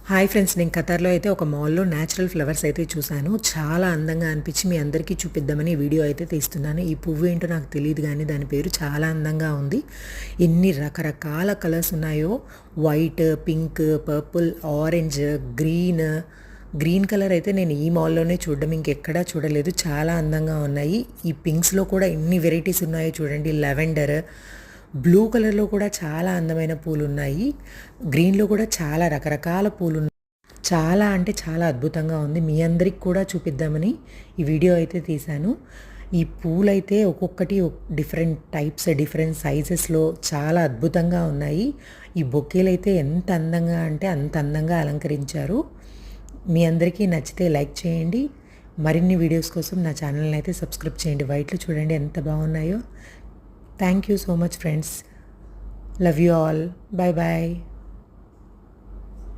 Hi friends, నేను ఖతర్లో అయితే ఒక మాల్లో న్యాచురల్ ఫ్లవర్స్ అయితే చూశాను. చాలా అందంగా అనిపించి మీ అందరికీ చూపిద్దామని వీడియో అయితే తీస్తున్నాను. ఈ పువ్వు ఏంటో నాకు తెలియదు కానీ దాని పేరు చాలా అందంగా ఉంది. ఎన్ని రకరకాల కలర్స్ ఉన్నాయో, white, pink, purple, orange, green colour అయితే నేను ఈ మాల్లోనే చూడడం ఇంకెక్కడా చూడలేదు. చాలా అందంగా ఉన్నాయి. ఈ పింక్స్లో కూడా ఎన్ని వెరైటీస్ ఉన్నాయో చూడండి. లెవెండర్, బ్లూ కలర్లో కూడా చాలా అందమైన పూలు ఉన్నాయి. గ్రీన్లో కూడా చాలా రకరకాల పూలు ఉన్నాయి. చాలా అంటే చాలా అద్భుతంగా ఉంది. మీ అందరికి కూడా చూపిద్దామని ఈ వీడియో అయితే తీశాను. ఈ పూలైతే ఒక్కొక్కటి డిఫరెంట్ టైప్స్, డిఫరెంట్ సైజెస్లో చాలా అద్భుతంగా ఉన్నాయి. ఈ బొకేలు అయితే ఎంత అందంగా అంటే అంత అందంగా అలంకరించారు. మీ అందరికీ నచ్చితే లైక్ చేయండి. మరిన్ని వీడియోస్ కోసం నా ఛానల్ని అయితే సబ్స్క్రైబ్ చేయండి. వైట్లో చూడండి ఎంత బాగున్నాయో. Thank you so much, friends. Love you all. Bye bye.